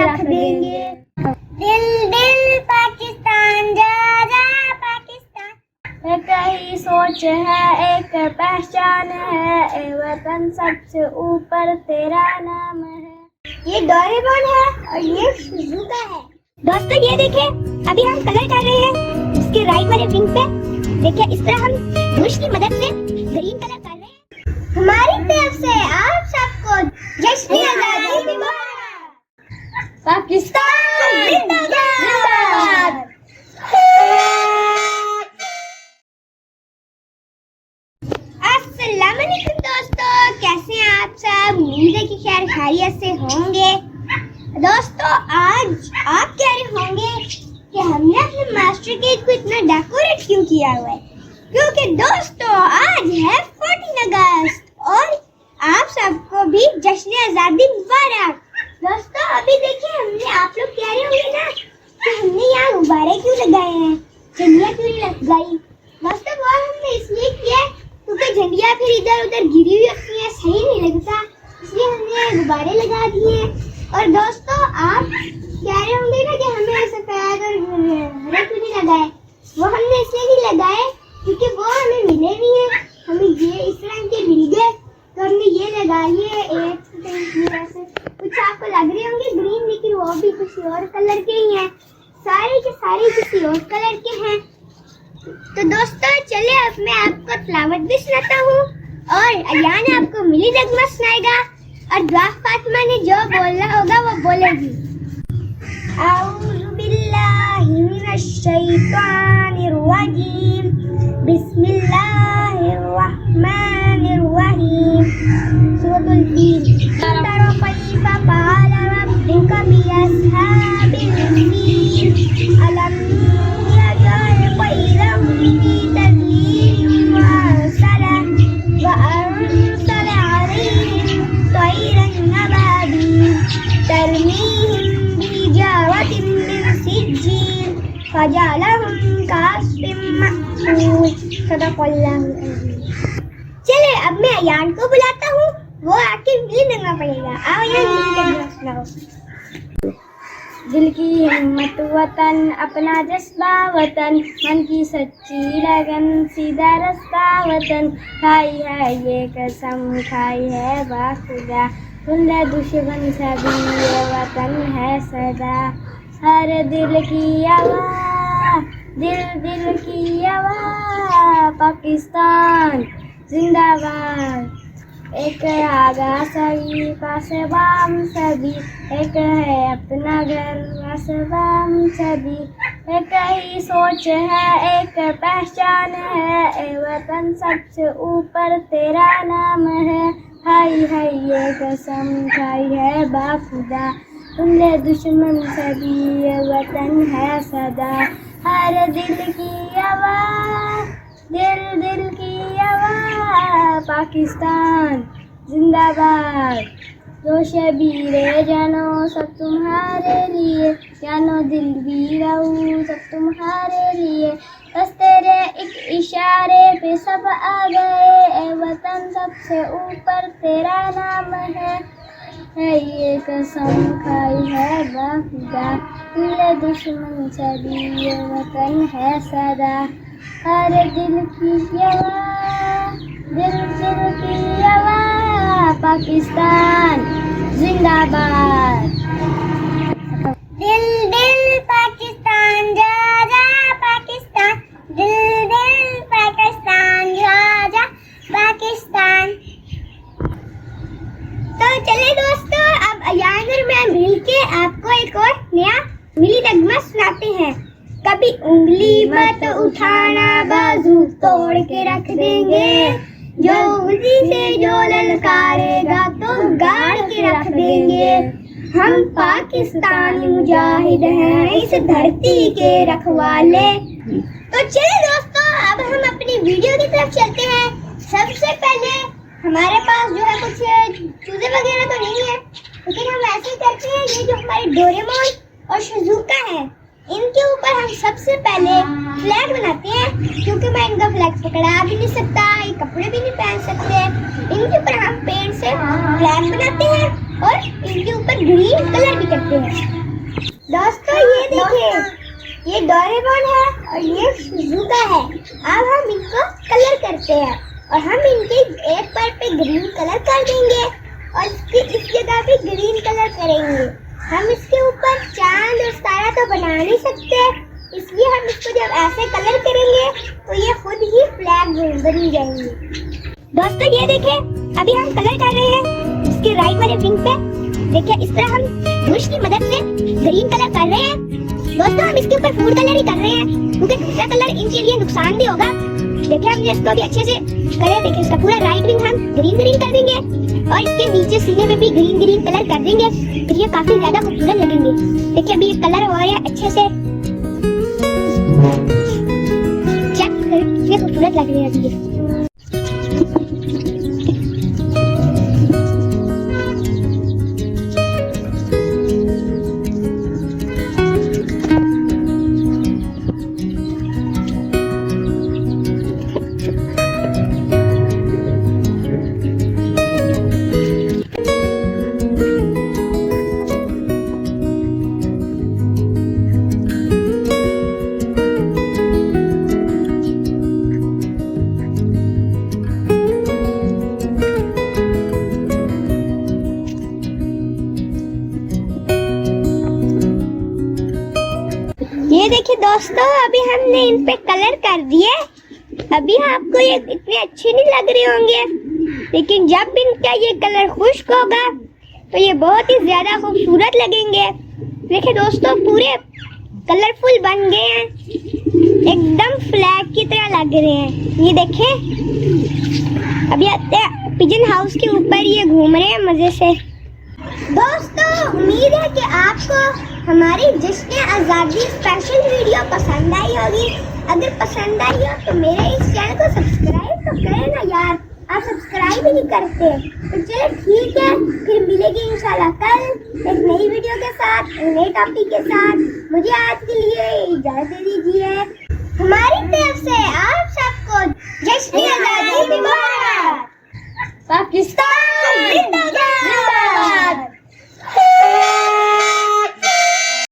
रख देंगे। दिल दिल पाकिस्तान जा जा पाकिस्तान, एक ही सोच है एक पहचान है, ए वतन सबसे ऊपर तेरा नाम है। ये डोरेमोन है और ये शिजुका है। दोस्तों ये देखिए, अभी हम कलर कर रहे हैं इसके राइट वाले विंग पे। देखिए इस तरह हम ब्रश की मदद से ग्रीन कलर कर रहे हैं। हमारी तरफ से आप सबको जश्न आज़ादी मुबारक। पाकिस्तान जिंदाबाद। अस्सलाम वालेकुम दोस्तों, कैसे हैं आप सब? उम्मीद है कि खैर खैरियत से होंगे। दोस्तों आज आप कह रहे होंगे कि हमने अपने मास्टर केक को इतना डेकोरेट क्यों किया हुआ है? क्योंकि दोस्तों आज है 14 अगस्त और आप सबको भी जश्न आज़ादी मुबारक। दोस्तों अभी देखिए, हमने आप लोग कह रहे होंगे ना कि हमने यहाँ गुब्बारे क्यों लगाए हैं, झंडियाँ क्यों लगाई? दोस्तों वो हमने इसलिए किया क्योंकि झंडियाँ फिर इधर उधर गिरी हुई होती हैं, सही नहीं लगता, इसलिए हमने गुब्बारे लगा दिए। और दोस्तों आप कह रहे होंगे ना कि हमें सफेद और हरे क्यों नहीं लगाए? वो हमने इसलिए नहीं लगाए क्योंकि वो हमें मिले नहीं है। हमें ये इस रंग के मिल गए तो हमने ये लगा लिए। एक ऐसे कुछ आपको लग रहे होंगे ग्रीन, लेकिन वो भी किसी और कलर के ही हैं, सारे के सारे किसी और कलर के हैं। तो दोस्तों चले अब मैं आपको तिलावत भी सुनाता हूँ और अयान आपको मिली नगमा सुनाएगा और दुआ फातिमा ने जो बोलना होगा वो बोलेगी। आऊज़ु बिल्लाहि मिनश शैतानिर रजीम, बिस्मिल्लाहिर रहमानिर रहीम। सूरतुल तीन। तरा कैफ़ फ़अल रब्बुका बिअस्हाबिल फ़ील, अलम यजअल कैदहum फ़ी तज़लील व अरसला अलैहिम तयरन अबाबील तरमीहिम बिहिजारतिन मिन सिज्जील फजअलहुम कअस्फिन मअकूल। सदक़ल्लाहुल अज़ीम। चले अब मैं अयान को बुलाता हूँ, वो आके मिली नगमा पड़ेगा। आओ अयान मिली नगमा सुनाओ। दिल की हिम्मत वतन, अपना जज्बा वतन, मन की सच्ची लगन, सीधा रास्ता वतन, खाई है ये कसम खाई है बाखुदा, खुदा दुश्मन सभी ये वतन है सदा। हर दिल की आवाज़, दिल दिल की आवाज़, पाकिस्तान जिंदाबाद। एक आगा सही पासबाम सभी, एक है अपना घर पासबाम सभी, एक ही सोच है एक पहचान है, ए वतन सबसे ऊपर तेरा नाम है। हाय हाय ये कसम खाई है बाखुदा, तुमने दुश्मन सभी ये वतन है सदा। हर दिल की आवाज़, दिल दिल की आवाज़, पाकिस्तान जिंदाबाद। जो शबीरे जानो सब तुम्हारे लिए, जानो दिल भी रहूं सब तुम्हारे लिए, बस तेरे एक इशारे पे सब आ गए, ए वतन सबसे ऊपर तेरा नाम है ये कसम खाई है बाखुदा, तुमने दुश्मन सभी ये वतन है सदा। हर दिल की आवाज़, दिल दिल की आवाज़, पाकिस्तान जिंदाबाद। दिल दिल पाकिस्तान जा जा पाकिस्तान, दिल दिल पाकिस्तान जा जा पाकिस्तान। तो चले दोस्तों अब अयान और मैं मिलके आपको एक और नया मिली नगमा सुनाते हैं। कभी उंगली मत उठाना, बाजू तोड़ के रख देंगे, जो उंगली से जो ललकारेगा तो गाड़ के रख देंगे। हम पाकिस्तानी मुजाहिद हैं इस धरती के रखवाले। तो चलिए दोस्तों अब हम अपनी वीडियो की तरफ चलते हैं। सबसे पहले हमारे पास जो है कुछ चूजे वगैरह तो नहीं है, लेकिन हम ऐसे करते हैं, ये जो हमारे डोरेमोन और शिजुका है इनके ऊपर हम सबसे पहले फ्लैग बनाते हैं, क्योंकि मैं इनका फ्लैग पकड़ा भी नहीं सकता, ये कपड़े भी नहीं पहन सकते। इनके ऊपर हम पेंट से फ्लैग बनाते हैं और इनके ऊपर ग्रीन कलर भी करते हैं। करते हैं। दोस्तों ये देखिए, ये डोरेमोन है और ये शिजुका है। अब हम इनको कलर करते हैं और हम इनके एक पैर पे ग्रीन कलर कर देंगे और इसकी इस जगह पे ग्रीन कलर करेंगे। हम इसके ऊपर चांद और तारा तो बना नहीं सकते, इसलिए हम इसको जब ऐसे कलर करेंगे तो ये खुद ही फ्लैग बन जाएंगे। दोस्तों ये देखिए, अभी हम कलर कर रहे हैं इसके राइट वाले विंग पे। देखिए इस तरह हम ब्रश की मदद से ग्रीन कलर कर रहे हैं। दोस्तों हम इसके ऊपर फूड कलर ही कर रहे हैं क्योंकि दूसरा कलर इनके लिए नुकसान भी होगा। देखिए हमने इसको भी अच्छे से कलर, देखिए इसका पूरा राइट विंग हम ग्रीन कर देंगे और इसके नीचे सीने पे भी ग्रीन कलर कर देंगे, फिर ये काफी ज्यादा खूबसूरत लगेंगे। देखिए अभी ये कलर हो रहा है अच्छे से, ये खूबसूरत लग रही है अभी ये। ये देखिए दोस्तों, अभी हमने इन पे कलर कर दिए। अभी आपको ये इतने अच्छे नहीं लग रहे होंगे, लेकिन जब इनका ये कलर खुश्क होगा तो ये बहुत ही ज्यादा खूबसूरत लगेंगे। देखिए दोस्तों, पूरे कलरफुल बन गए हैं, एकदम फ्लैग की तरह लग रहे हैं। ये देखें, अभी आते हैं पिजन हाउस के ऊपर, ये घूम रहे हैं मजे से। दोस्तों उम्मीद है कि आपको हमारी जश्न आज़ादी स्पेशल वीडियो पसंद आई होगी। अगर पसंद आई हो तो मेरे इस चैनल को सब्सक्राइब तो करें ना यार, आप सब्सक्राइब ही नहीं करते। तो चलिए ठीक है, फिर मिलेंगे इंशाल्लाह कल एक नई वीडियो के साथ, एक नए टॉपिक के साथ। मुझे आज के लिए इजाजत दे दीजिए। हमारी तरफ से आप सबको जश्न आज़ादी मुबारक। पाकिस्तान जिंदाबाद।